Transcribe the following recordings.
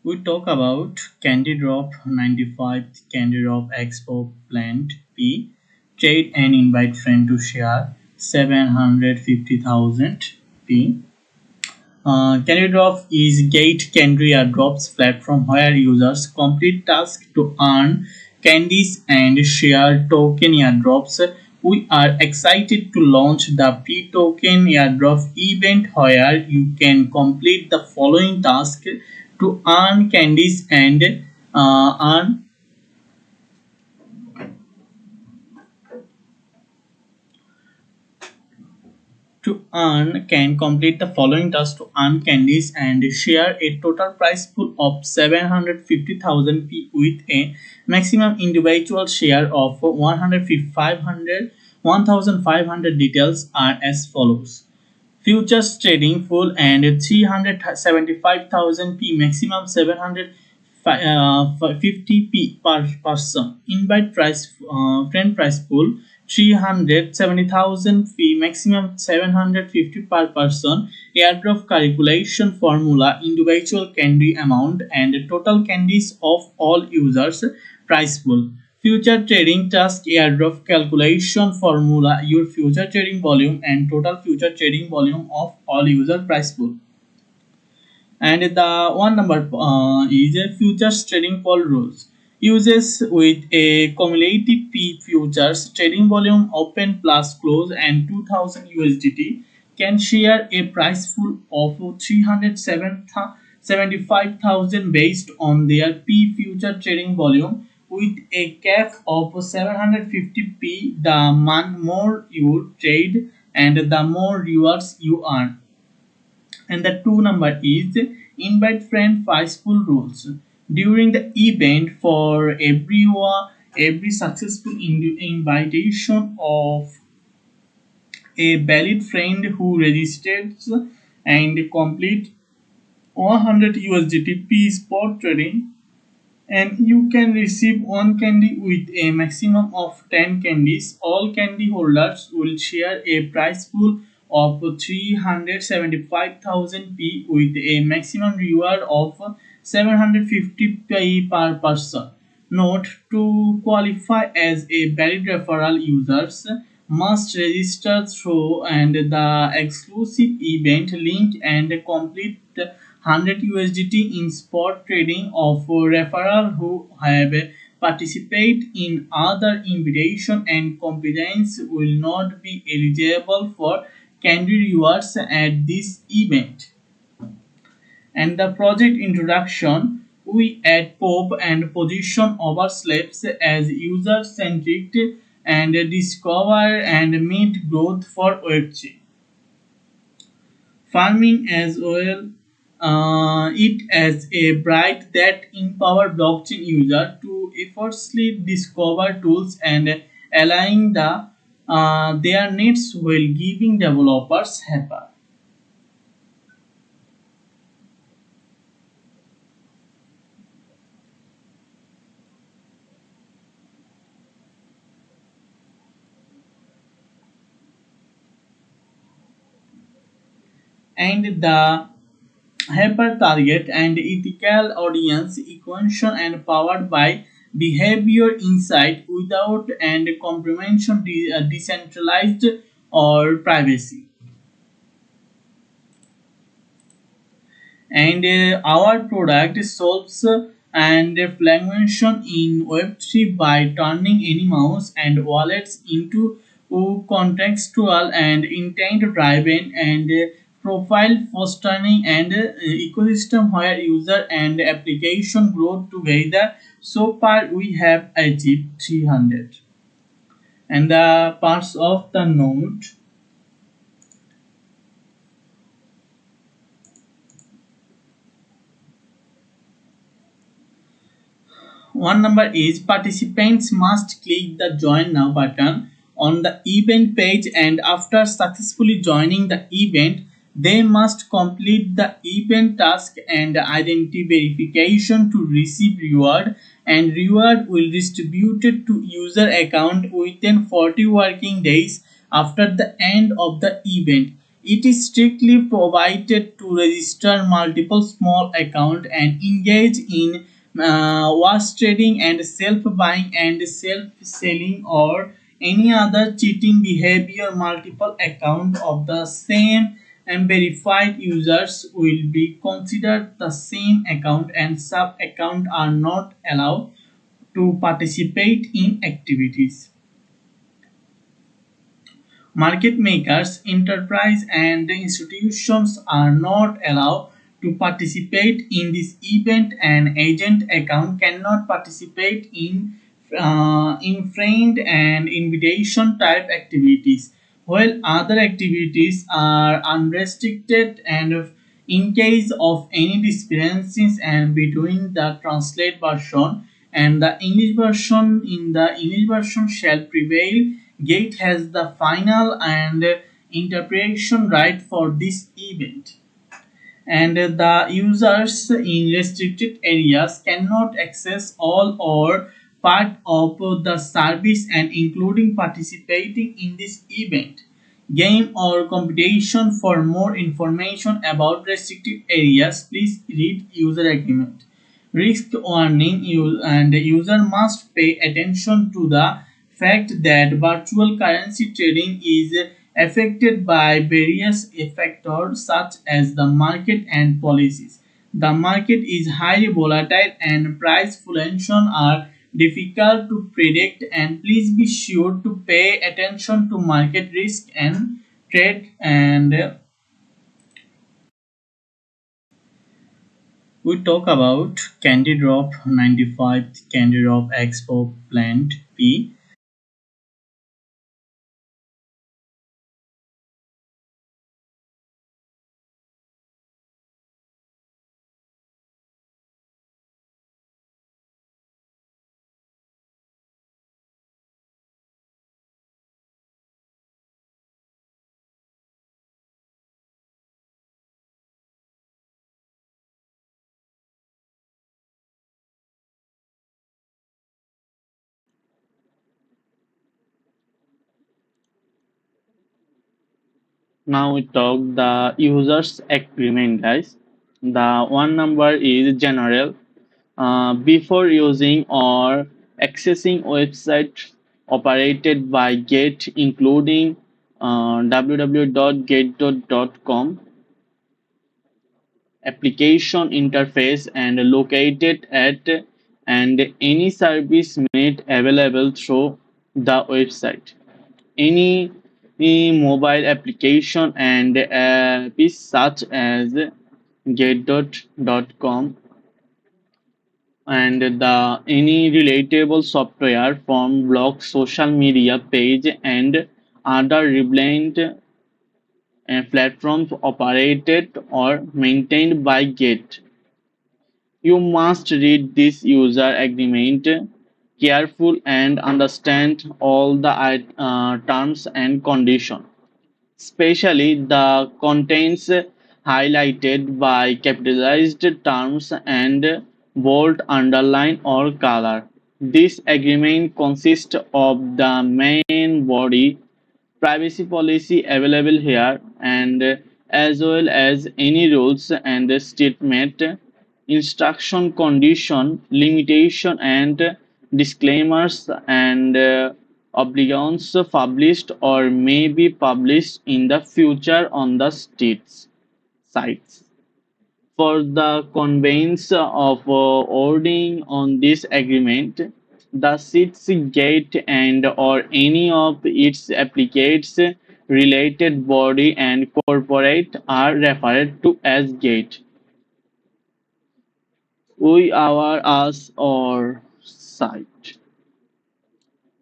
We talk about CandyDrop 95 CandyDrop Expo Plant P. Trade and invite friend to share 750,000 P. CandyDrop is Gate Candy Airdrops platform where users complete tasks to earn candies and share token airdrops. We are excited to launch the pre-token airdrop event where you can complete the following tasks to earn candies and earn to earn can complete the following tasks to earn candies and share a total prize pool of 750,000 P with a maximum individual share of 1,500. Details are as follows. Futures trading full and 375,000 P maximum 750 P per person. Invite price friend price pool 370,000 P maximum 750 per person. Airdrop calculation formula individual candy amount and total candies of all users price pool. Future trading task airdrop calculation formula your future trading volume and total future trading volume of all user price pool. And the one number is a futures trading pool rules. Uses with a cumulative P futures trading volume open plus close and 2000 USDT can share a price pool of 375,000 based on their P future trading volume with a cap of 750p. The more you trade and the more rewards you earn. And the two number is invite friend pool rules. During the event, for every successful invitation of a valid friend who registers and complete 100 USDT P spot trading, and you can receive one candy with a maximum of 10 candies. All candy holders will share a prize pool of 375,000 P with a maximum reward of 750 P per person. Note, to qualify as a valid referral, users must register through and the exclusive event link and complete 100 USDT in spot trading of referral who have participate in other invitation and competence will not be eligible for candy rewards at this event. And the project introduction, we add pop and position overslaps as user centric and discover and meet growth for Web3 farming as well. It as a bright that empower blockchain user to effortlessly discover tools and aligning their needs while giving developers help. And the hyper target and ethical audience equation and powered by behavior insight without and comprehension decentralized or privacy. And our product solves and fragmentation in Web3 by turning animals and wallets into contextual and intent driven and profile fostering and ecosystem where user and application grow together. So far we have achieved 300. And the parts of the node. One number is participants must click the join now button on the event page, and after successfully joining the event they must complete the event task and identity verification to receive reward, and reward will distributed to user account within 40 working days after the end of the event. It is strictly prohibited to register multiple small accounts and engage in wash trading and self-buying and self-selling or any other cheating behavior. Multiple accounts of the same and verified users will be considered the same account, and sub-accounts are not allowed to participate in activities. Market makers, enterprise, and institutions are not allowed to participate in this event. An agent account cannot participate in friend and invitation type activities, while other activities are unrestricted. And in case of any discrepancies and between the translate version and the English version, in the English version shall prevail. Gate has the final and interpretation right for this event, and the users in restricted areas cannot access all or part of the service and including participating in this event, game or competition. For more information about restricted areas, please read user agreement. Risk warning: and the user must pay attention to the fact that virtual currency trading is affected by various factors such as the market and policies. The market is highly volatile and price fluctuations are difficult to predict, and please be sure to pay attention to market risk and trade. And we talk about CandyDrop 95, CandyDrop Expo Plant P. Now we talk the users agreement, guys. The one number is general. Before using or accessing websites operated by Gate, including www.gate.com application interface and located at and any service made available through the website, any mobile application and apps such as get.com and the any relatable software from blog, social media page and other relevant platforms operated or maintained by Gate. You must read this user agreement careful and understand all the terms and conditions, especially the contents highlighted by capitalized terms and bold, underline, or color. This agreement consists of the main body privacy policy available here and as well as any rules and statement, instruction, condition, limitation, and disclaimers and obligations published or may be published in the future on the state's sites. For the conveyance of wording on this agreement, the seats gate and or any of its applicates related body and corporate are referred to as gate. We our us or site.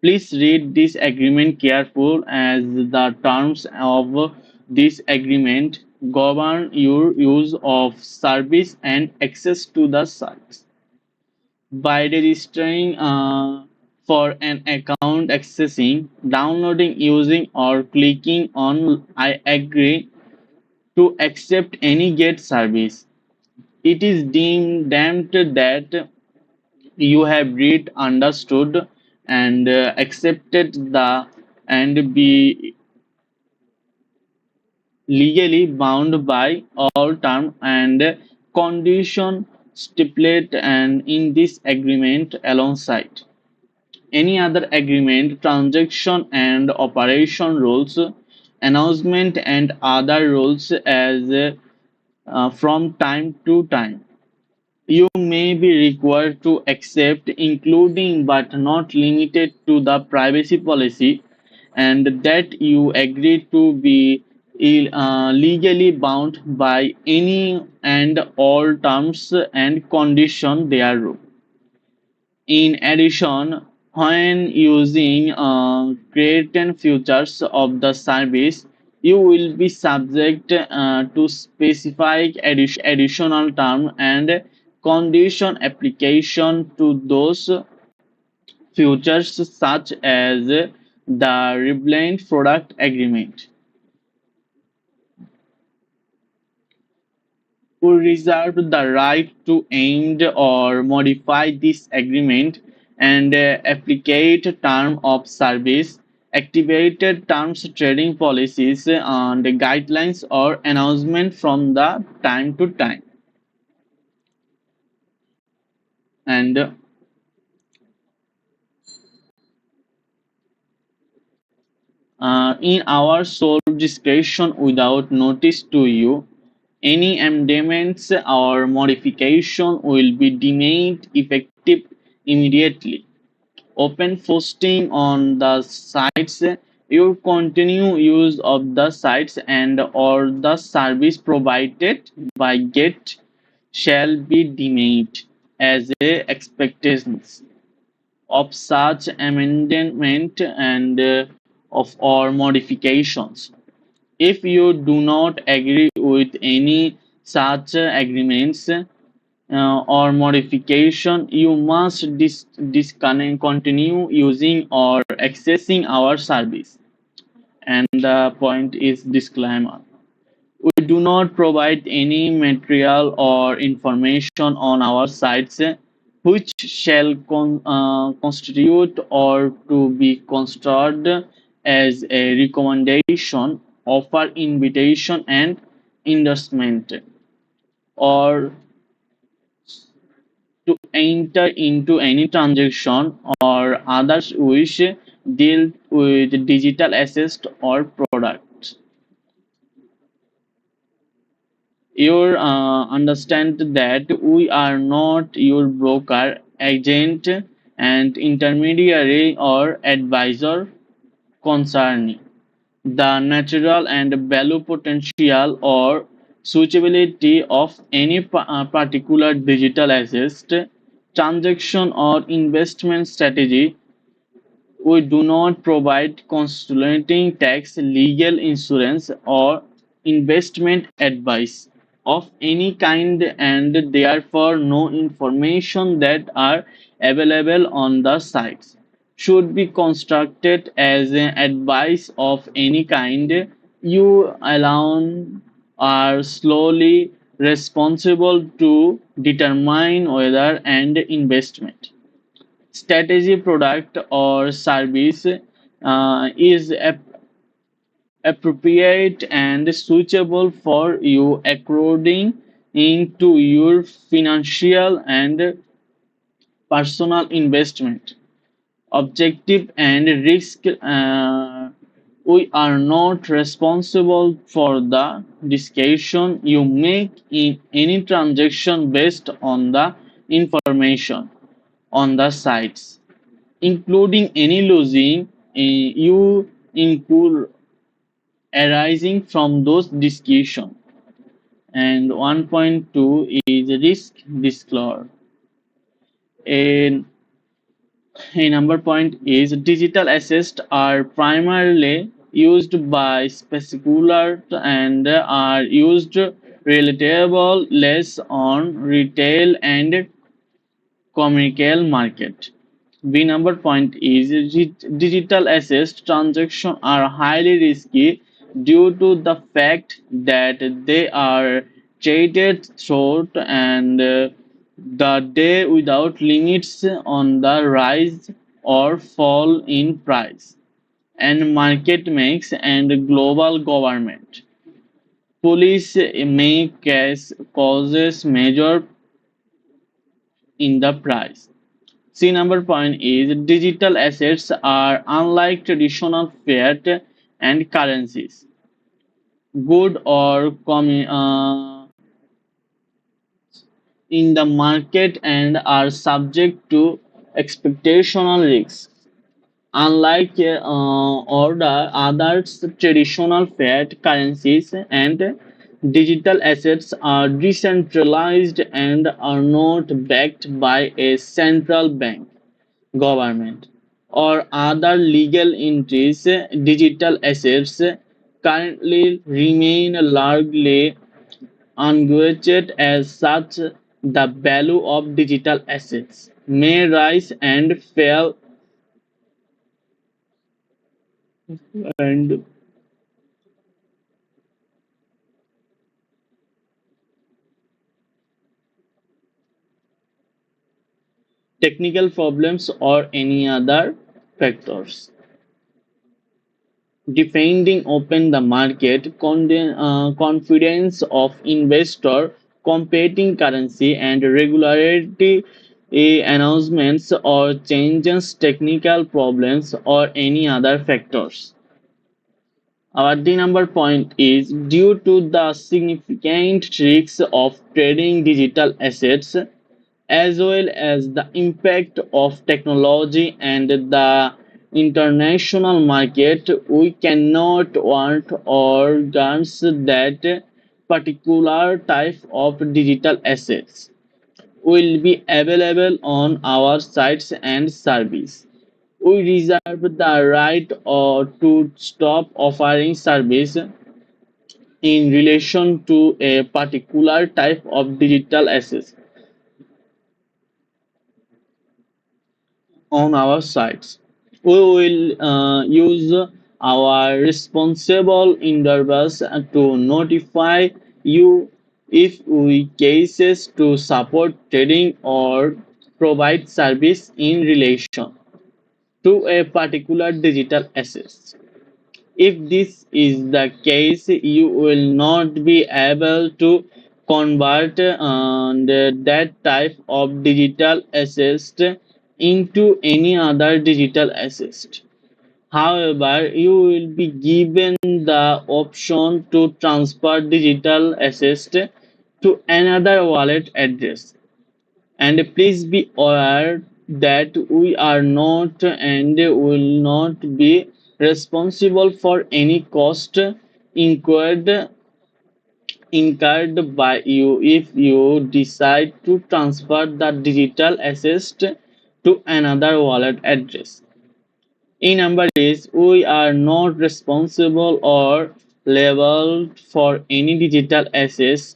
Please read this agreement careful as the terms of this agreement govern your use of service and access to the sites. By registering for an account, accessing, downloading, using, or clicking on I agree to accept any GET service, it is deemed that you have read, understood, and accepted the and be legally bound by all terms and conditions stipulated and in this agreement alongside any other agreement, transaction and operation rules, announcement and other rules as from time to time. You may be required to accept, including but not limited to the privacy policy, and that you agree to be legally bound by any and all terms and conditions thereof. In addition, when using created features of the service, you will be subject to specific additional term and condition application to those features such as the Rebliant product agreement. We reserve the right to end or modify this agreement and applicate term of service, activated terms trading policies and guidelines or announcement from the time to time. And in our sole discretion without notice to you, any amendments or modification will be deemed effective immediately. Open posting on the sites. Your continue use of the sites and or the service provided by GET shall be deemed as a expectations of such amendment and of or modifications. If you do not agree with any such agreements or modification, you must disconnect, continue using or accessing our service. And the point is disclaimer. We do not provide any material or information on our sites which shall constitute or to be construed as a recommendation, offer, invitation, and endorsement, or to enter into any transaction or others which deal with digital assets or products. You understand that we are not your broker, agent, and intermediary or advisor concerning the natural and value potential or suitability of any particular digital asset, transaction, or investment strategy. We do not provide consulting tax, legal, insurance, or investment advice of any kind, and therefore no information that are available on the sites should be constructed as an advice of any kind. You alone are solely responsible to determine whether an investment strategy, product, or service is appropriate and suitable for you according to your financial and personal investment objective and risk. We are not responsible for the discussion you make in any transaction based on the information on the sites, including any losing you incur arising from those discussions. And 1.2 is risk disclosure. And a number point is digital assets are primarily used by speculators and are used relatable less on retail and commercial market. B number point is digital assets transactions are highly risky due to the fact that they are traded throughout and the day without limits on the rise or fall in price and market makes and global government. Police may causes major in the price. C number point is digital assets are unlike traditional fiat and currencies, good or in the market and are subject to expectational risks. Unlike other traditional fiat currencies and digital assets are decentralized and are not backed by a central bank, government, or other legal entities, digital assets currently remain largely unguaranteed. As such, the value of digital assets may rise and fall and technical problems or any other factors. Defending open the market, confidence of investor, competing currency and regularity announcements or changes technical problems or any other factors. Our D number point is due to the significant risks of trading digital assets as well as the impact of technology and the international market, we cannot warrant or guarantee that particular type of digital assets will be available on our sites and service. We reserve the right to stop offering service in relation to a particular type of digital assets on our sites. We will use our responsible intervals to notify you if we cases to support trading or provide service in relation to a particular digital asset. If this is the case, you will not be able to convert that type of digital asset into any other digital asset. However, you will be given the option to transfer digital asset to another wallet address. And please be aware that we are not and will not be responsible for any cost incurred incurred by you if you decide to transfer the digital asset to another wallet address. In number is we are not responsible or liable for any digital assets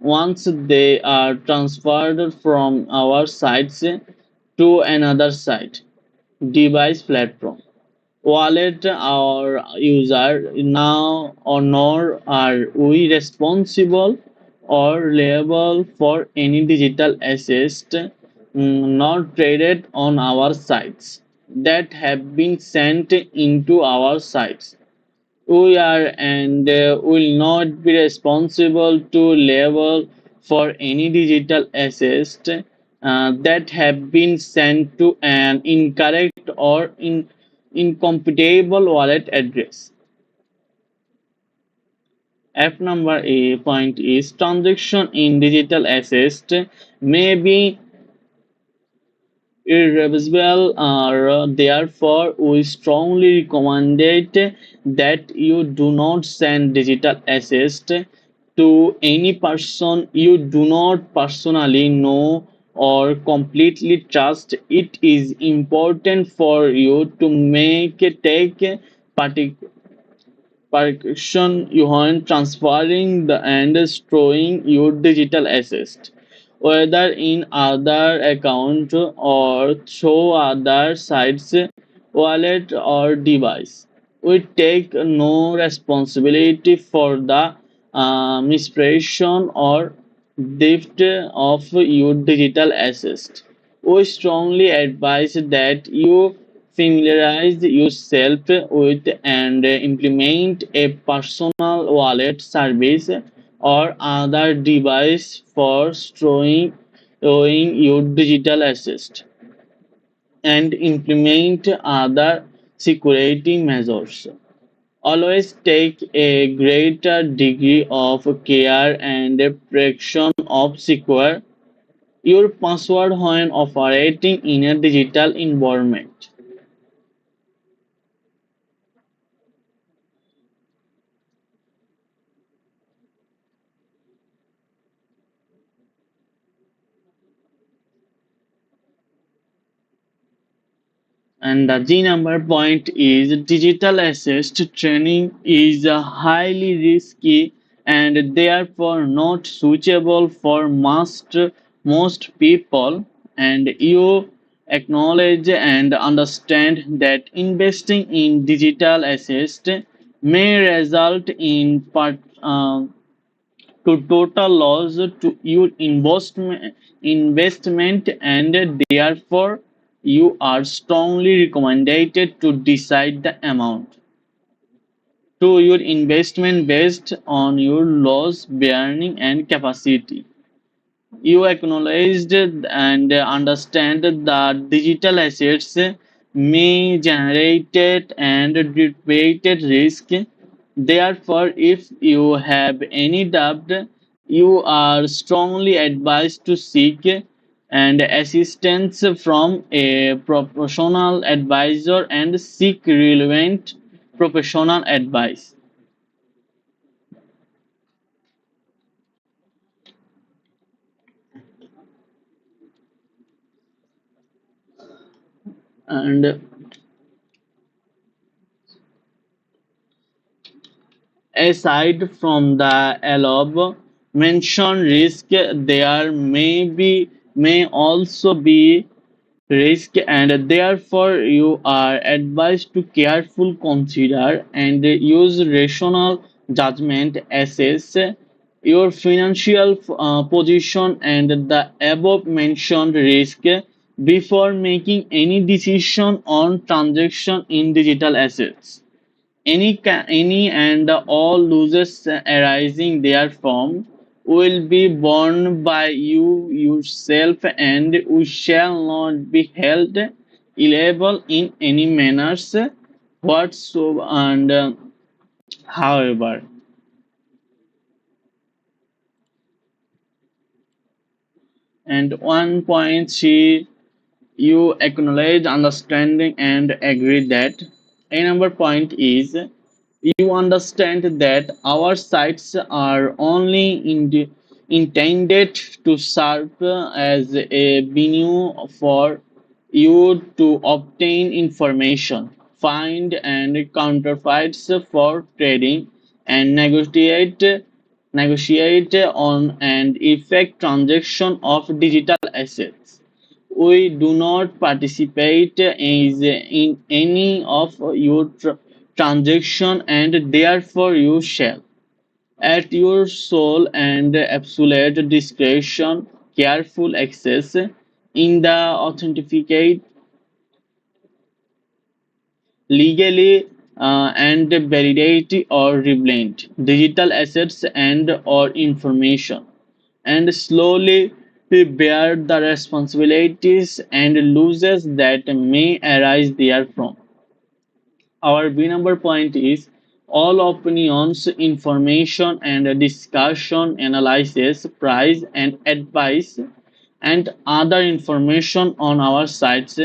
once they are transferred from our sites to another site, device platform, wallet or user. Now or nor are we responsible or liable for any digital assets not traded on our sites that have been sent into our sites. We are and will not be responsible to label for any digital assets that have been sent to an incorrect or incompatible wallet address. F number A point is transaction in digital assets may be irreversible. Therefore, we strongly recommend that you do not send digital assets to any person you do not personally know or completely trust. It is important for you to take partic- Percussion Johan transferring the and storing your digital assets, whether in other account or through other sites, wallet or device. We take no responsibility for the misprision or theft of your digital assets. We strongly advise that you familiarize yourself with and implement a personal digital wallet service or other device for storing your digital assets and implement other security measures. Always take a greater degree of care and protection of secure your password when operating in a digital environment. And the G number point is digital assets training is highly risky and therefore not suitable for most people. And you acknowledge and understand that investing in digital assets may result in to total loss to your investment and therefore you are strongly recommended to decide the amount to your investment based on your loss bearing and capacity. You acknowledged and understand that digital assets may generate and debate risk. Therefore, if you have any doubt, you are strongly advised to seek and assistance from a professional advisor and seek relevant professional advice. And aside from the above mentioned risk, there may also be risk, and therefore you are advised to carefully consider and use rational judgment, assess your financial position and the above mentioned risk before making any decision on transaction in digital assets. Any and all losses arising therefrom will be borne by you yourself, and we shall not be held liable in any manners whatsoever. And however, and one point she you acknowledge, understanding, and agree that a number point is you understand that our sites are only intended to serve as a venue for you to obtain information, find and counterfeits for trading, and negotiate on and effect transaction of digital assets. We do not participate in any of your transaction, and therefore you shall, at your sole and absolute discretion, careful access in the authenticate legally and validate or reblend digital assets and or information, and slowly bear the responsibilities and losses that may arise therefrom. Our B number point is all opinions, information, and discussion, analysis, price, and advice, and other information on our sites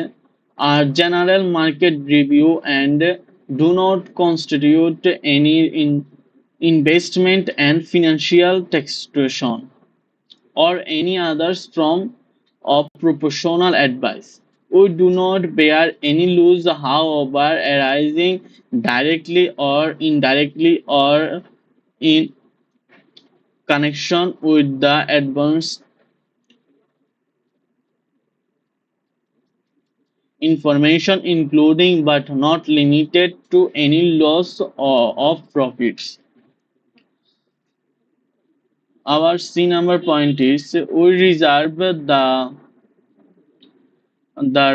are general market review and do not constitute any investment and financial taxation or any others from of proportional advice. We do not bear any loss, however, arising directly or indirectly or in connection with the advanced information, including but not limited to any loss or of profits. Our C number point is we reserve the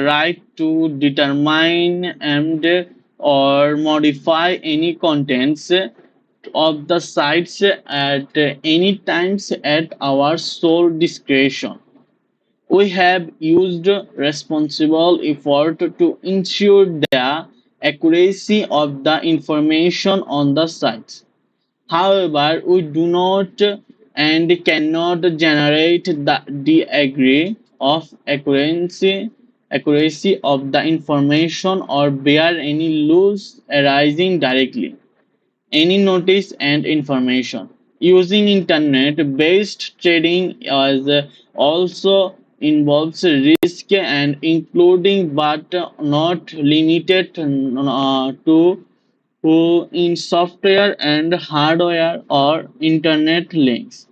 right to determine and or modify any contents of the sites at any times at our sole discretion. We have used responsible effort to ensure the accuracy of the information on the sites. However, we do not and cannot generate the degree of accuracy of the information or bear any loss arising directly any notice and information. Using internet-based trading as also involves risk and including but not limited to in software and hardware or internet links.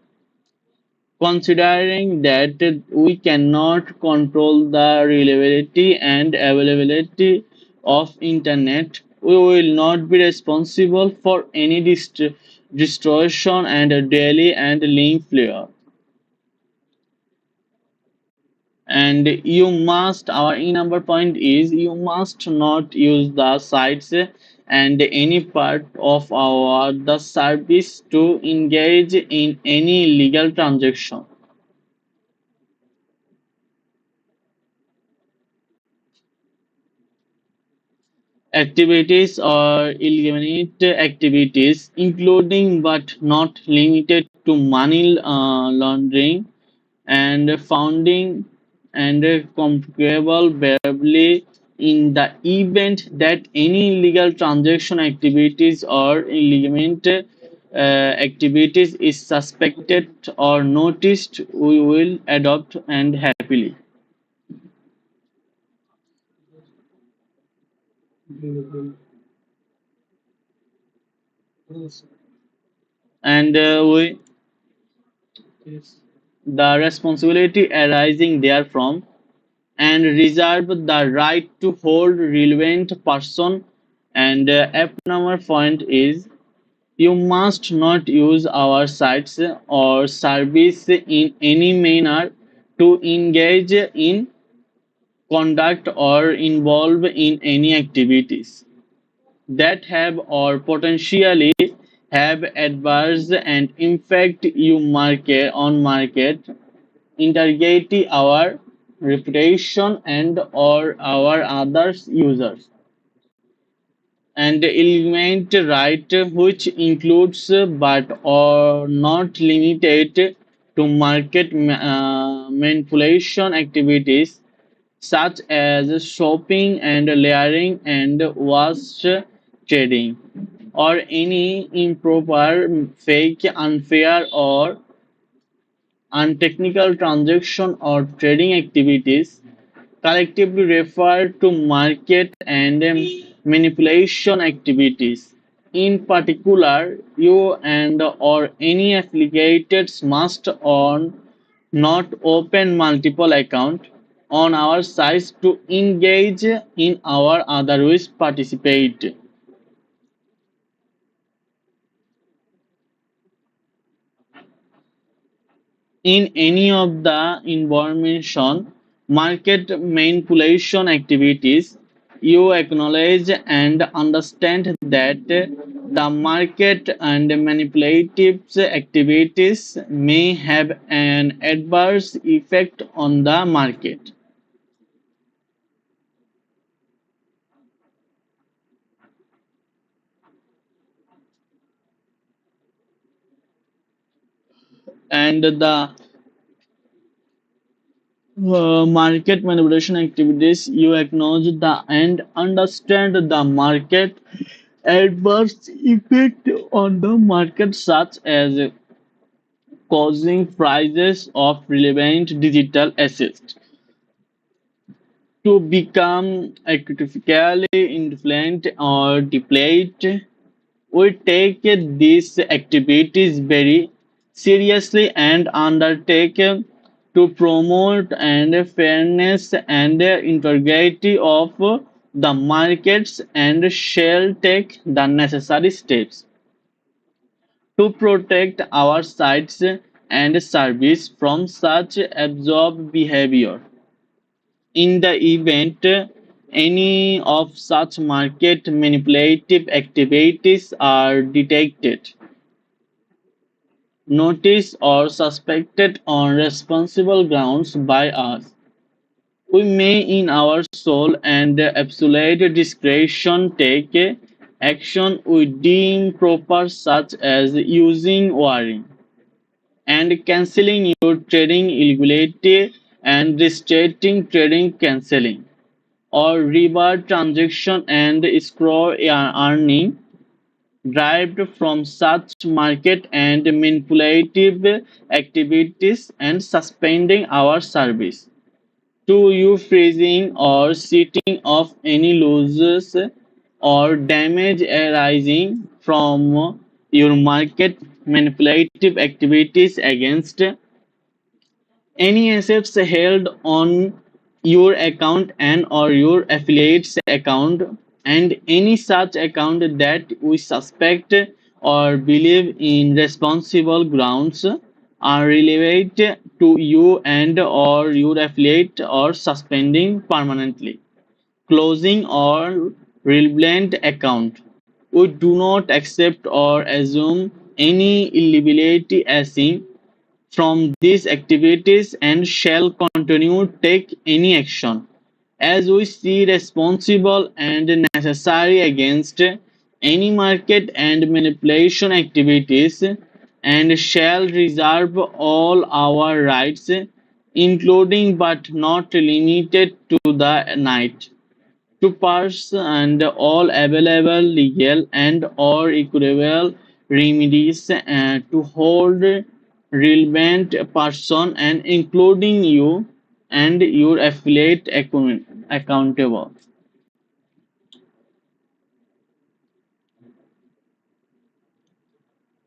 Considering that we cannot control the reliability and availability of internet, we will not be responsible for any distortion and daily and link failure. And you must, our number point is you must not use the sites and any part of our the service to engage in any legal transaction. Activities or eliminate activities including but not limited to money laundering and founding and comparable barely in the event that any illegal transaction activities or illegitimate activities is suspected or noticed we will adopt and happily. And we the responsibility arising therefrom and reserve the right to hold relevant person and F number point is you must not use our sites or service in any manner to engage in conduct or involve in any activities that have or potentially have adverse and impact you market on market integrity our reputation and or our others users and element right which includes but are not limited to market manipulation activities such as shopping and layering and wash trading or any improper fake unfair or untechnical transaction or trading activities collectively refer to market and manipulation activities. In particular, you and or any affiliates must on not open multiple accounts on our sites to engage in our otherwise participate. In any of the information market manipulation activities, you acknowledge and understand that the market and manipulative activities may have an adverse effect on the market. And the market manipulation activities, you acknowledge the and understand the market adverse effect on the market such as causing prices of relevant digital assets to become artificially inflated or depleted. We take these activities very seriously and undertake to promote and fairness and integrity of the markets and shall take the necessary steps to protect our sites and service from such absurd behavior. In the event any of such market manipulative activities are detected, noticed or suspected on responsible grounds by us. We may in our sole and absolute discretion take action we deem proper such as using warning and cancelling your trading illegally and restricting trading cancelling or reward transaction and escrow earning derived from such market and manipulative activities and suspending our service to you freezing or setting off any losses or damage arising from your market manipulative activities against any assets held on your account and or your affiliates account and any such account that we suspect or believe in responsible grounds are related to you and or your affiliate or suspending permanently closing or relevant account. We do not accept or assume any liability arising from these activities and shall continue to take any action as we see responsible and necessary against any market and manipulation activities and shall reserve all our rights including but not limited to the night to pass and all available legal and or equitable remedies to hold relevant person and including you and your affiliate accountable.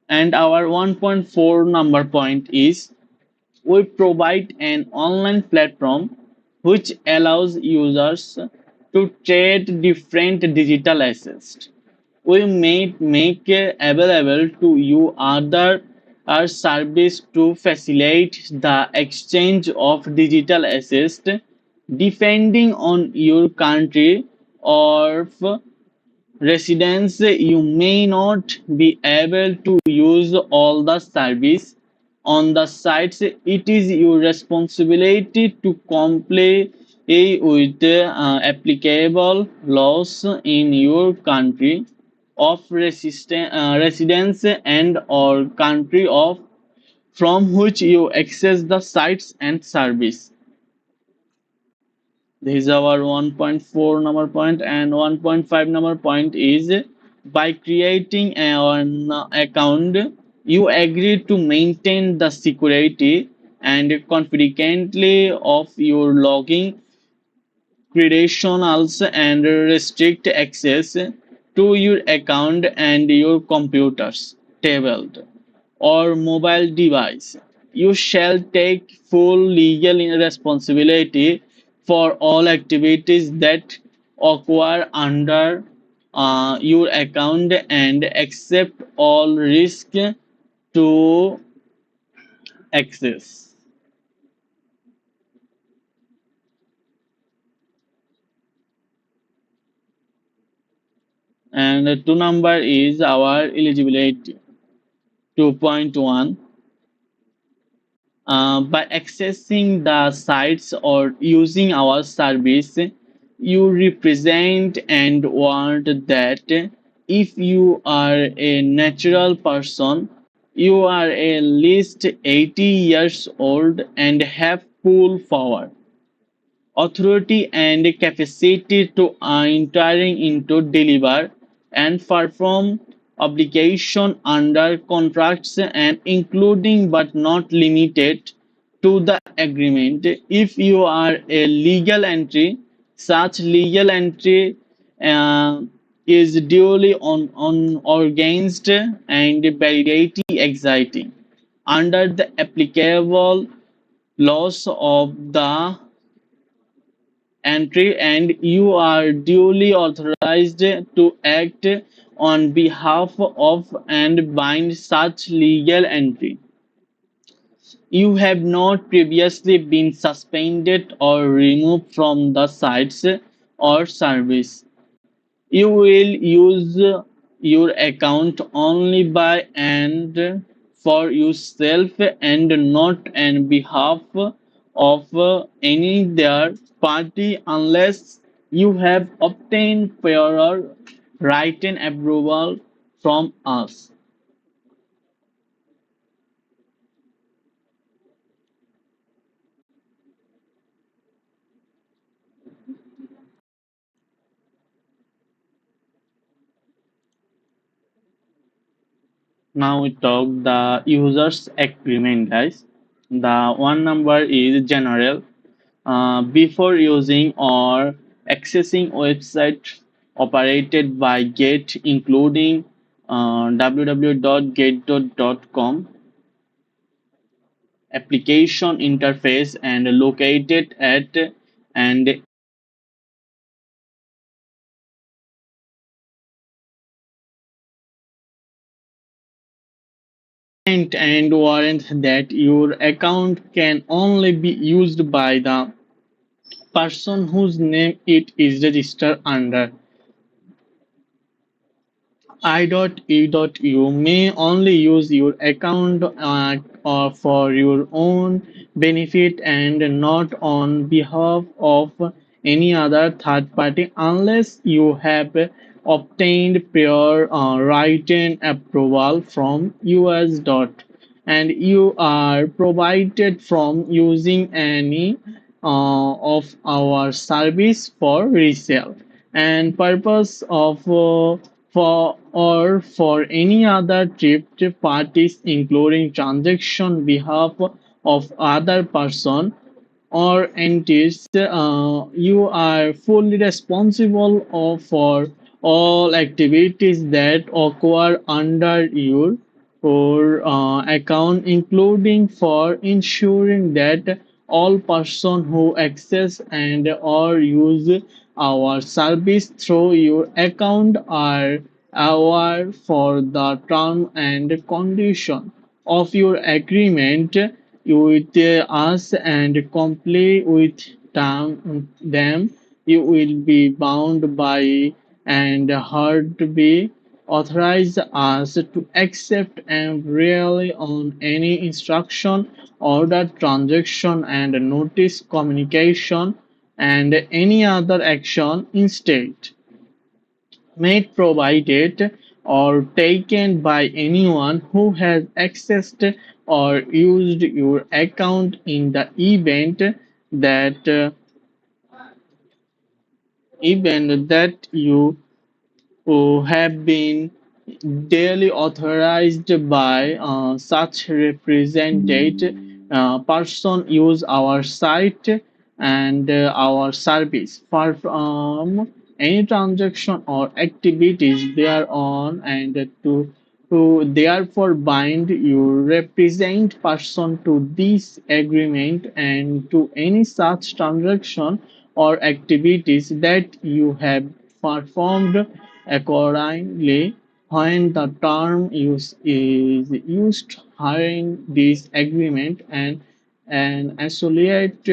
And our 1.4 number point is we provide an online platform which allows users to trade different digital assets. We may make available to you other our service to facilitate the exchange of digital assets depending on your country or residence. You may not be able to use all the service on the sites. It is your responsibility to comply with applicable laws in your country of residence and or country of from which you access the sites and service. This is our 1.4 number point and 1.5 number point is by creating an account you agree to maintain the security and confidently of your login credentials and restrict access to your account and your computers, tablet, or mobile device. You shall take full legal responsibility for all activities that occur under your account and accept all risk to access. And two number is our eligibility. 2.1 by accessing the sites or using our service, you represent and want that if you are a natural person, you are at least 80 years old and have full power authority and capacity to entering into deliver and perform obligation under contracts and including but not limited to the agreement if you are a legal entry such legal entry uh, is duly on organized and validity exciting under the applicable laws of the entry and you are duly authorized to act on behalf of and bind such legal entry. You have not previously been suspended or removed from the sites or service. You will use your account only by and for yourself and not on behalf of any third party unless you have obtained prior written approval from us. Now we talk the users agreement, guys. The one number is general. Before using or accessing website operated by Gate, including www.gate.com application interface and located at and and warrant that your account can only be used by the person whose name it is registered under. I.E.U may only use your account or for your own benefit and not on behalf of any other third party unless you have obtained prior written approval from US. And you are provided from using any of our service for resale and purpose of for or for any other third parties including transaction behalf of other person or entities, you are fully responsible for all activities that occur under your account, including for ensuring that all persons who access and or use our service through your account are aware for the term and condition of your agreement with us and comply with them, you will be bound by and hard to be authorize us to accept and rely on any instruction, order, transaction, and notice communication and any other action instead made provided or taken by anyone who has accessed or used your account in the that event that you who have been duly authorized by such represented person use our site and our service perform any transaction or activities thereon and to therefore bind you represent person to this agreement and to any such transaction or activities that you have performed accordingly when the term use is used hiring this agreement and associate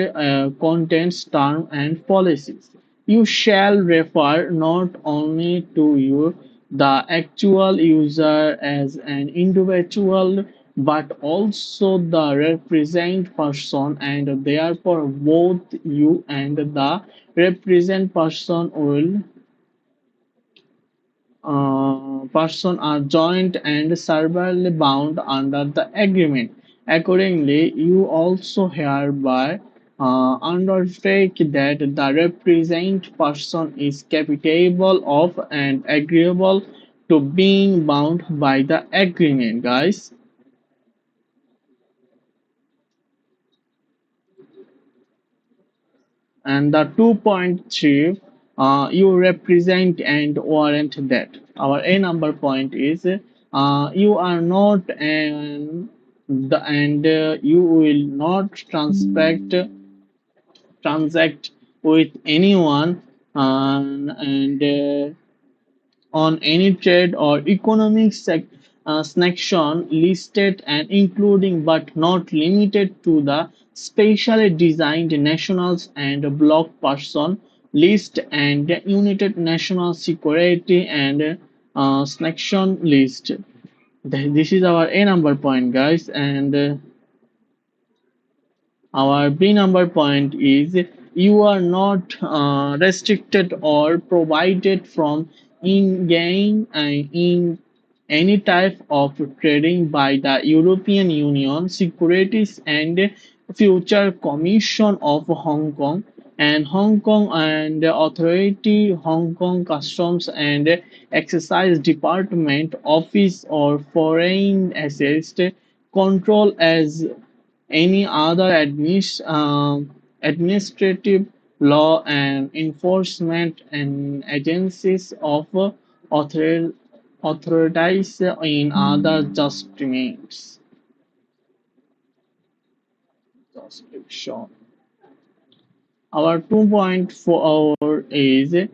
contents term and policies. You shall refer not only to you the actual user as an individual but also the represent person and therefore both you and the represent person are joined and severally bound under the agreement. Accordingly, you also hereby undertake that the represent person is capable of and agreeable to being bound by the agreement, guys. And the 2.3, you represent and warrant that. Our A number point is you are not and you will not transact with anyone and on any trade or economic sanction listed and including but not limited to the specially designed nationals and bloc person list and united national security and sanction list. This is our A number point, guys, and our B number point is you are not restricted or provided from in-game and in any type of trading by the European Union Securities and Future Commission of Hong Kong and Hong Kong and Authority, Hong Kong Customs and Excise Department Office or Foreign Assets Control as any other administrative law and enforcement and agencies of author- authorities in other jurisdiction. Our 2.4 is it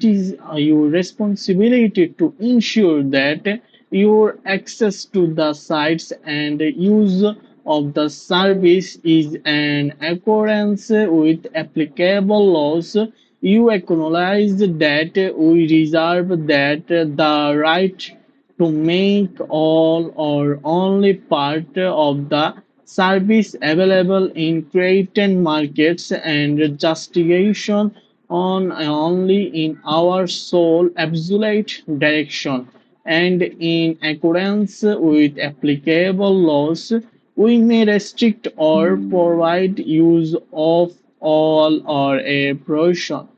is your responsibility to ensure that your access to the sites and use of the service is in accordance with applicable laws. You acknowledge that we reserve that the right to make all or only part of the service available in created markets and justification on only in our sole absolute direction and in accordance with applicable laws we may restrict or provide use of all or a portion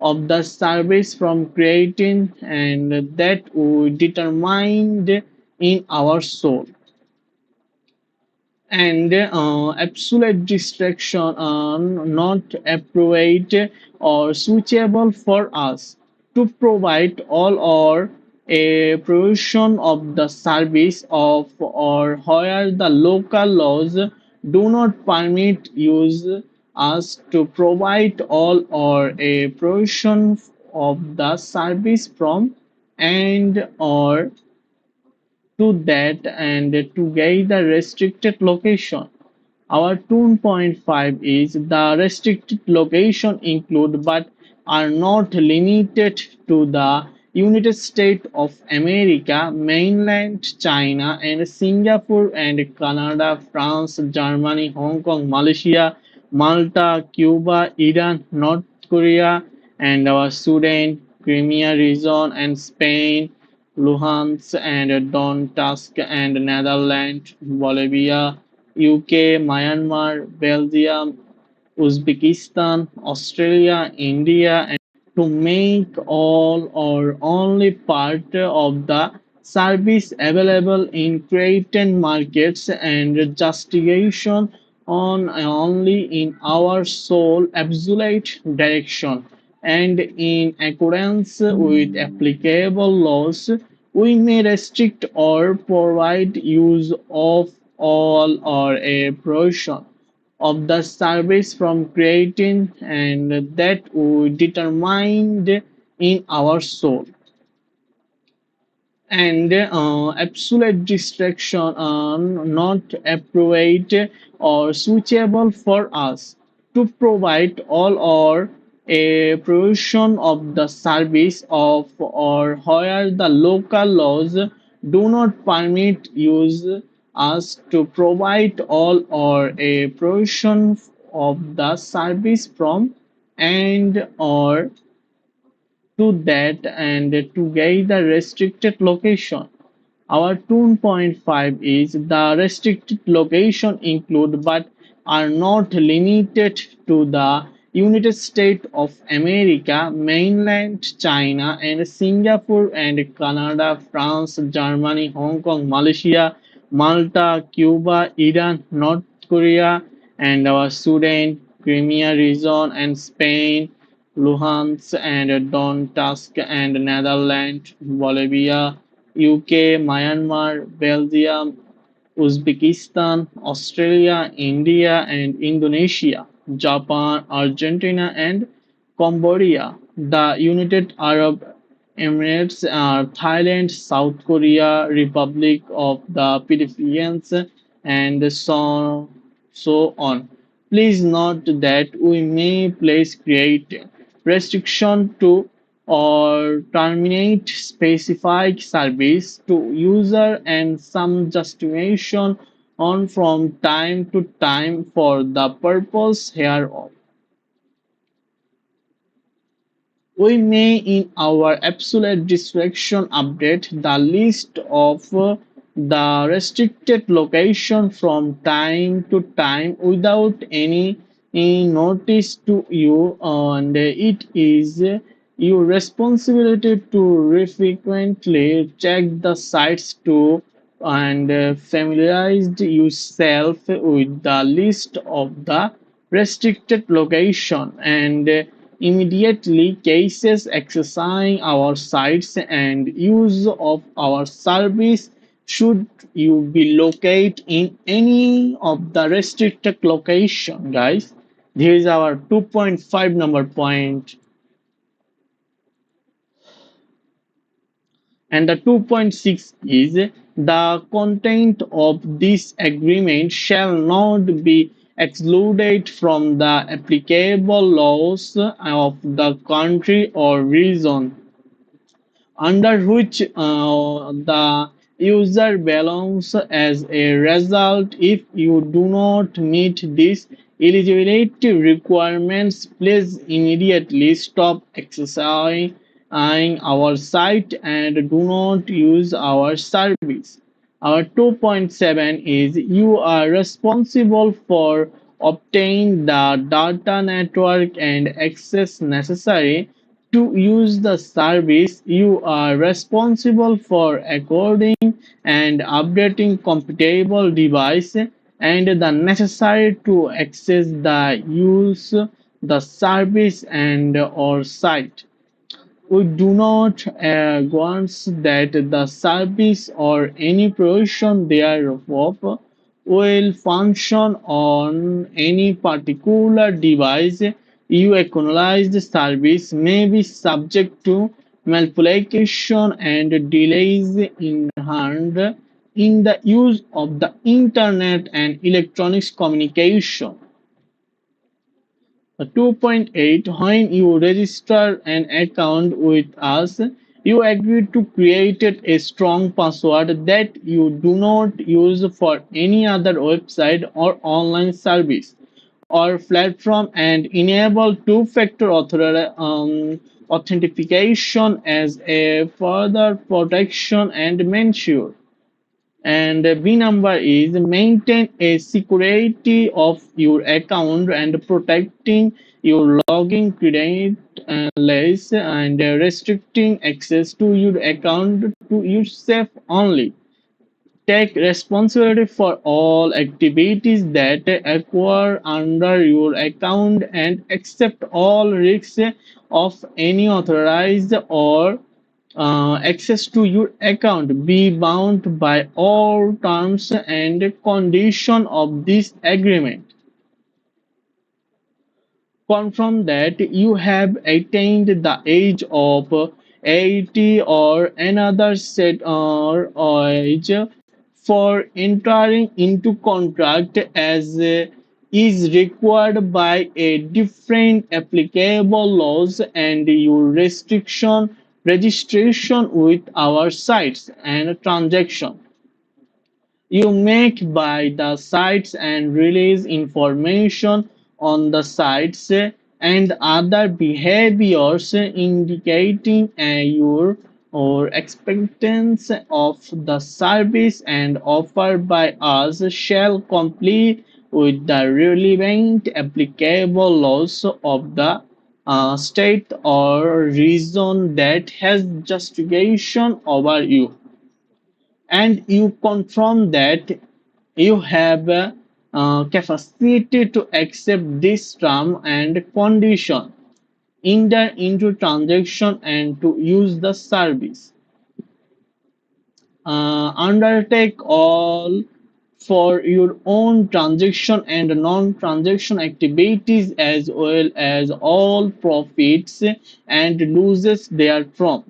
of the service from creating and that we determined in our soul and absolute distraction are not appropriate or suitable for us to provide all or a provision of the service of or where the local laws do not permit use us to provide all or a provision of the service from and or to that and to get the restricted location. Our 2.5 is the restricted location include but are not limited to the United States of America, mainland China, and Singapore and Canada, France, Germany, Hong Kong, Malaysia, Malta, Cuba, Iran, North Korea, and our Sudan, Crimea region, and Spain, Luhansk and Donetsk and Netherlands, Bolivia, UK, Myanmar, Belgium, Uzbekistan, Australia, India, and to make all or only part of the service available in created markets and justification on only in our sole absolute direction and in accordance with applicable laws we may restrict or provide use of all or a portion of the service from creating and that we determined in our soul and absolute distraction are not appropriate or suitable for us to provide all or a provision of the service of or where the local laws do not permit use us to provide all or a provision of the service from and or to that and to get the restricted location. Our 2.5 is the restricted location include but are not limited to the United States of America, mainland China, and Singapore and Canada, France, Germany, Hong Kong, Malaysia, Malta, Cuba, Iran, North Korea, and our Sudan, Crimea region, and Spain, Luhansk and Donetsk and Netherlands, Bolivia, UK, Myanmar, Belgium, Uzbekistan, Australia, India, and Indonesia, Japan, Argentina, and Cambodia, the United Arab Emirates, Thailand, South Korea, Republic of the Philippines, and so on. Please note that we may place create restriction to or terminate specified service to user and some justification on from time to time for the purpose hereof. We may in our absolute discretion update the list of the restricted location from time to time without any notice to you, and it is your responsibility to frequently check the sites to and familiarize yourself with the list of the restricted location and immediately cases accessing our sites and use of our service should you be located in any of the restricted location, guys. Here is our 2.5 number point. And the 2.6 is the content of this agreement shall not be excluded from the applicable laws of the country or region under which the user belongs. As a result, if you do not meet these eligibility requirements, please immediately stop accessing our site and do not use our service. Our 2.7 is you are responsible for obtaining the data network and access necessary to use the service. You are responsible for according and updating compatible device and the necessary to access the use the service and or site. We do not want that the service or any provision thereof will function on any particular device. You acknowledge the service may be subject to manipulation and delays inherent in the use of the internet and electronics communication. 2.8 When you register an account with us, you agree to create a strong password that you do not use for any other website or online service or platform and enable two-factor authentication as a further protection and ensure. And B number is maintain a security of your account and protecting your login credentials and restricting access to your account to yourself only. Take responsibility for all activities that occur under your account and accept all risks of any authorized or access to your account. Be bound by all terms and conditions of this agreement. Confirm that you have attained the age of 80 or another set or age for entering into contract as is required by a different applicable laws and your restriction registration with our sites and transaction you make by the sites and release information on the sites and other behaviors indicating your or expectance of the service and offer by us shall comply with the relevant applicable laws of the state or region that has jurisdiction over you, and you confirm that you have capacity to accept this term and condition, enter into transaction and to use the service. Undertake all for your own transaction and non-transaction activities as well as all profits and losses therefrom.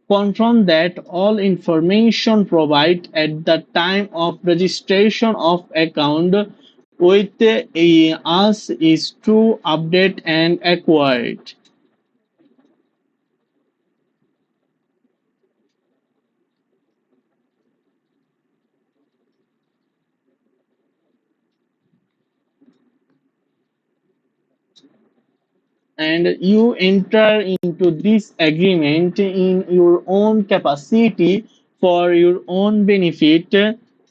Confirm that all information provided at the time of registration of account with us is true, update and accurate. and you enter into this agreement in your own capacity for your own benefit,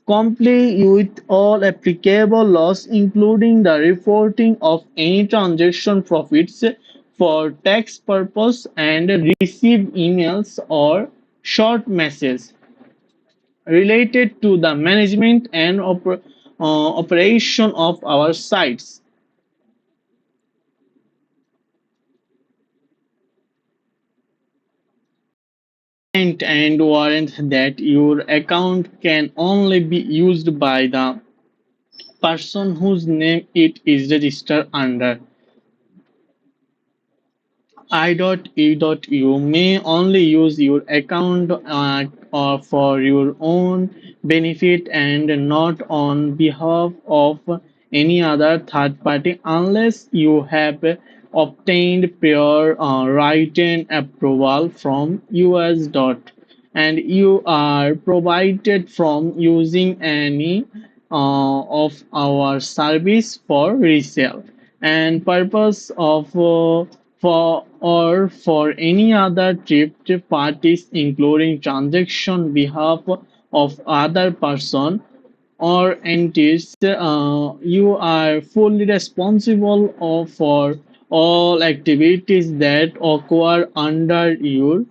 comply with all applicable laws, including the reporting of any transaction profits for tax purpose, and receive emails or short messages related to the management and operation of our sites. And warrant that your account can only be used by the person whose name it is registered under. I.E.U may only use your account or for your own benefit and not on behalf of any other third party unless you have obtained prior written approval from US. And you are provided from using any of our service for resale and purpose of for or for any other third parties including transaction behalf of other person or entities. You are fully responsible for all activities that occur under your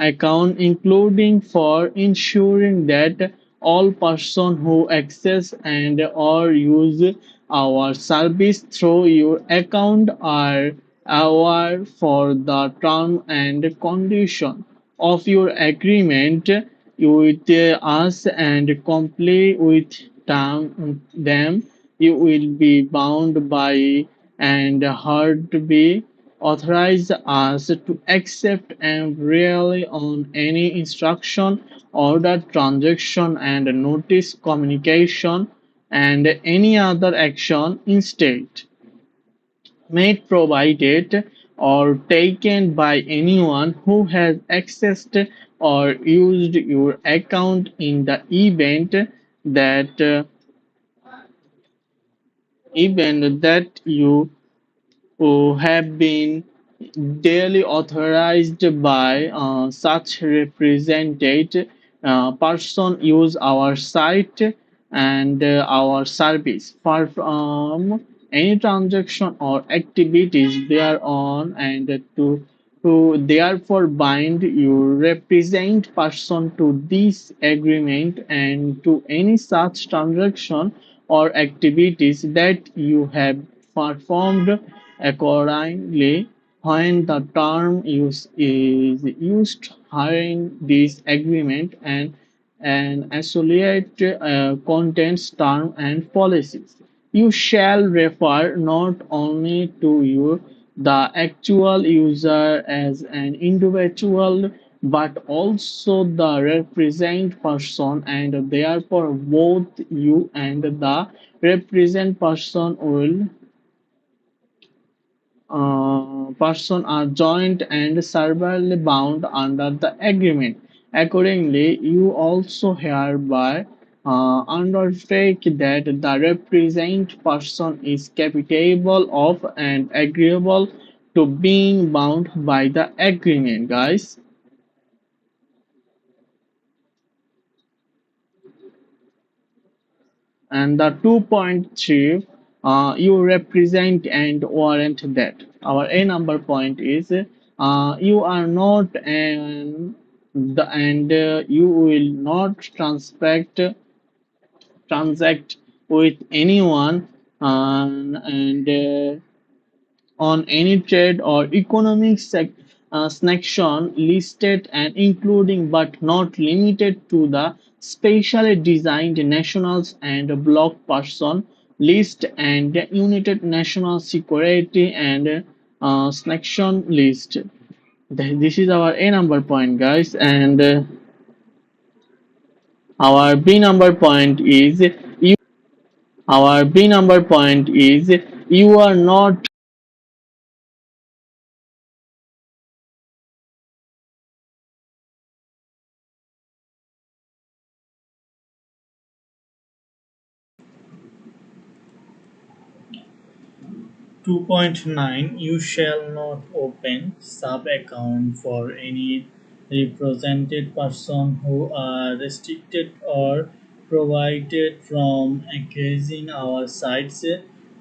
account, including for ensuring that all persons who access and or use our service through your account are aware for the term and condition of your agreement with us and comply with them. You will be bound by and hard to be authorize us to accept and rely on any instruction, order, transaction, and notice communication and any other action instead made, provided, or taken by anyone who has accessed or used your account in the that event that you who have been duly authorized by such represented person use our site and our service perform any transaction or activities thereon and to therefore bind you represent person to this agreement and to any such transaction or activities that you have performed accordingly. When the term use is used during this agreement and associate contents, term and policies, you shall refer not only to you, the actual user as an individual, but also the represent person, and therefore both you and the represent person are joint and severally bound under the agreement. Accordingly, you also hereby undertake that the represent person is capable of and agreeable to being bound by the agreement, guys. And the 2.3, you represent and warrant that. Our A number point is you are not and you will not transact with anyone and on any trade or economic sanction listed and including but not limited to the specially designed nationals and bloc person list and united national security and sanction list. This is our A number point, guys, and our B number point is you. Our B number point is you are not. 2.9 You shall not open sub account for any represented person who are restricted or prohibited from accessing our sites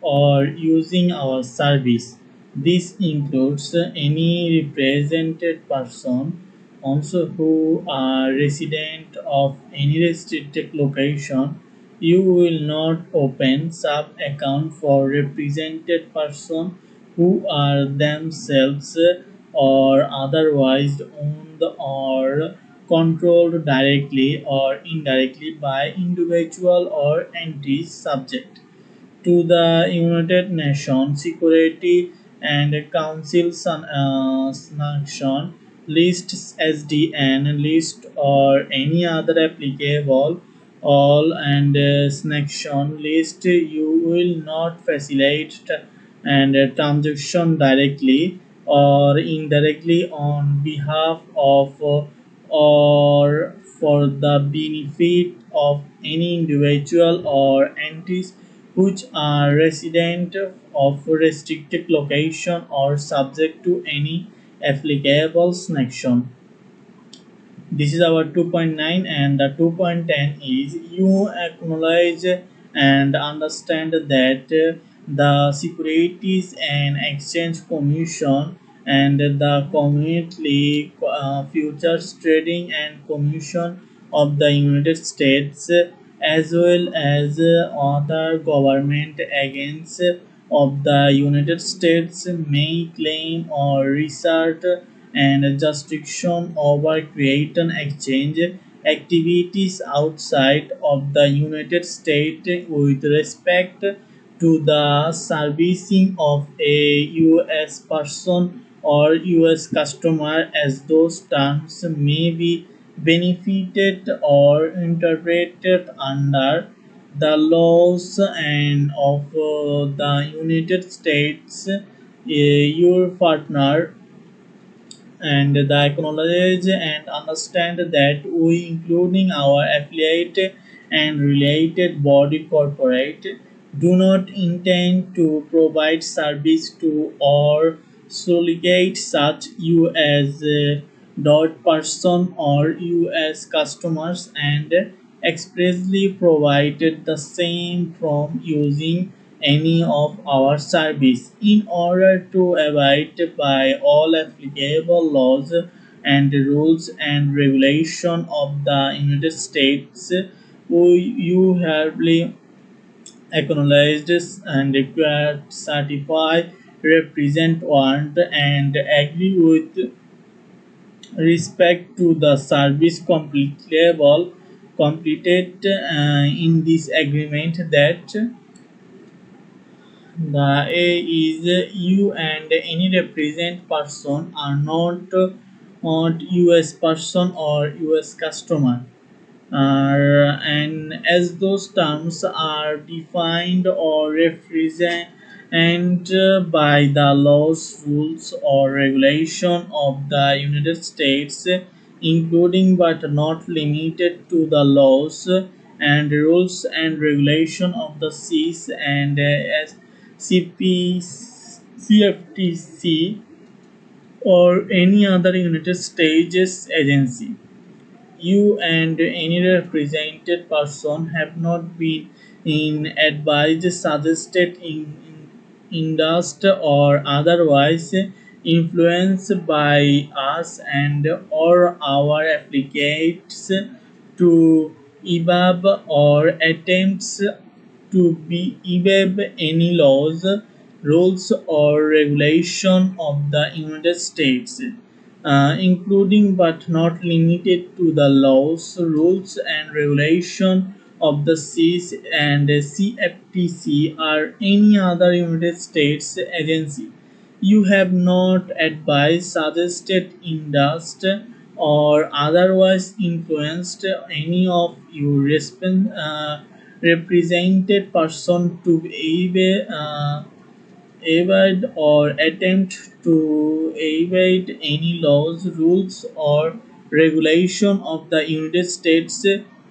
or using our service. This includes any represented person also who are resident of any restricted location. You will not open sub account for represented person who are themselves or otherwise owned or controlled directly or indirectly by individual or entities subject to the United Nations Security and Council sanction lists SDN list or any other applicable all and sanction list. You will not facilitate and transaction directly or indirectly on behalf of or for the benefit of any individual or entities which are resident of restricted location or subject to any applicable sanction. This is our 2.9, and the 2.10 is you acknowledge and understand that the Securities and Exchange Commission and the Community Futures Trading and Commission of the United States as well as other government agents of the United States may claim or research and jurisdiction over create and exchange activities outside of the United States with respect to the servicing of a US person or US customer as those terms may be benefited or interpreted under the laws and of the United States. Your partner and the acknowledge and understand that we, including our affiliate and related body corporate, do not intend to provide service to or solicit such U.S. Dot person or U.S. customers and expressly provided the same from using any of our service in order to abide by all applicable laws and rules and regulation of the United States. You hereby acknowledged and required certify represent warrant and agree with respect to the service completed in this agreement that the A is you and any represent person are not US person or US customer. And as those terms are defined or represent by the laws, rules, or regulation of the United States, including but not limited to the laws and rules and regulation of the CIS and CP, CFTC or any other United States agency. You and any represented person have not been in advised, suggested, endorsed, or otherwise influenced by us and or our applicants to evade or attempts to be evade any laws, rules, or regulation of the United States, including but not limited to the laws, rules, and regulation of the CIS and CFTC or any other United States agency. You have not advised, suggested, endorsed, or otherwise influenced any of your represented person to evade or attempt to evade any laws, rules, or regulation of the United States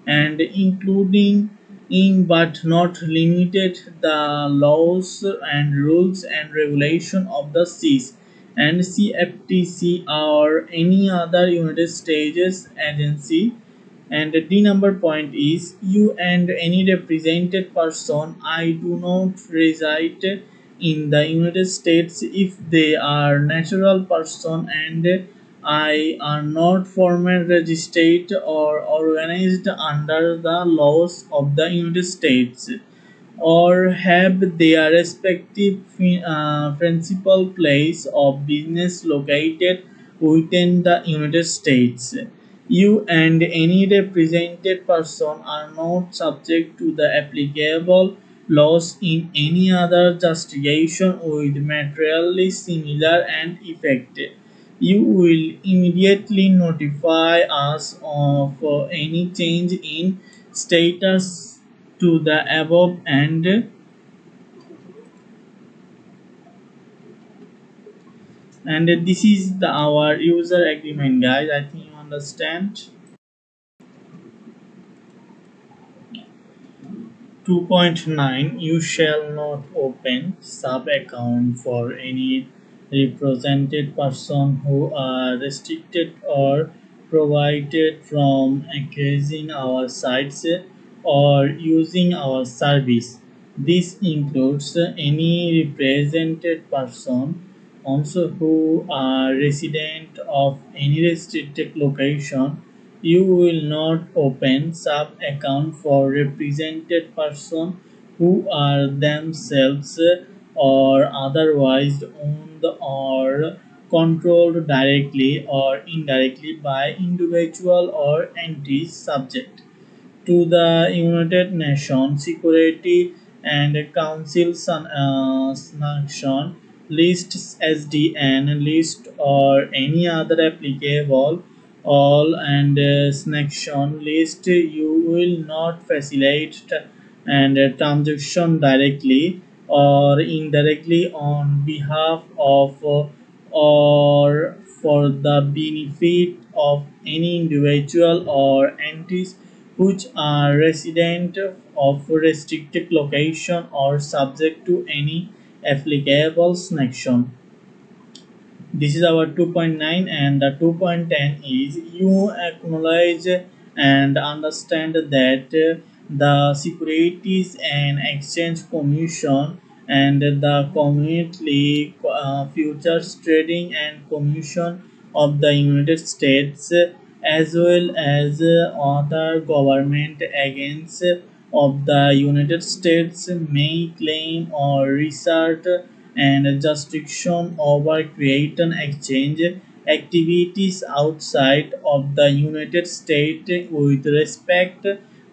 and including in but not limited the laws and rules and regulation of the seas and CFTC or any other United States agency. And the D number point is you and any represented person I do not reside in the United States if they are natural person and I are not formal registered or organized under the laws of the United States or have their respective principal place of business located within the United States. You and any represented person are not subject to the applicable laws in any other jurisdiction with materially similar and effect. You will immediately notify us of any change in status to the above and this is the our user agreement, guys. I think you understand. 2.9 You shall not open sub account for any represented person who are restricted or prohibited from accessing our sites or using our service. This includes any represented person also who are resident of any restricted location. You will not open sub account for represented person who are themselves or otherwise owned or controlled directly or indirectly by individual or entities subject to the United Nations Security and Council sanction list SDN list or any other applicable all and sanction list. You will not facilitate and transaction directly or indirectly on behalf of or for the benefit of any individual or entities which are resident of restricted location or subject to any applicable sanction. This is our 2.9 and the 2.10 is you acknowledge and understand that the Securities and Exchange Commission and the Community Futures Trading and Commission of the United States as well as other government agents of the United States may claim or research and jurisdiction over create and exchange activities outside of the United States with respect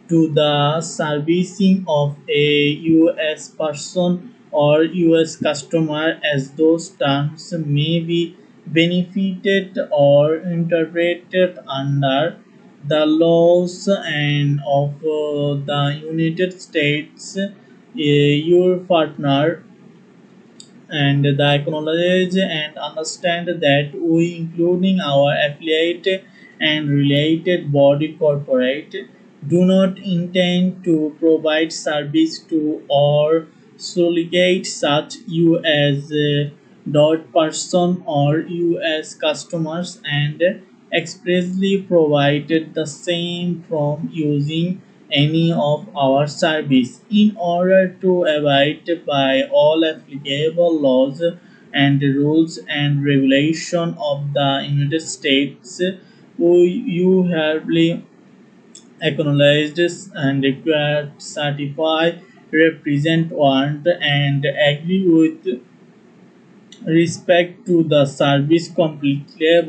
to the servicing of a US person or US customer as those terms may be benefited or interpreted under the laws and of the United States. Your partner and the acknowledge and understand that we including our affiliate and related body corporate do not intend to provide service to or solicit such us dot person or us customers and expressly provided the same from using any of our service in order to abide by all applicable laws and rules and regulation of the United States. You hereby acknowledged and required certify represent warrant and agree with respect to the service completed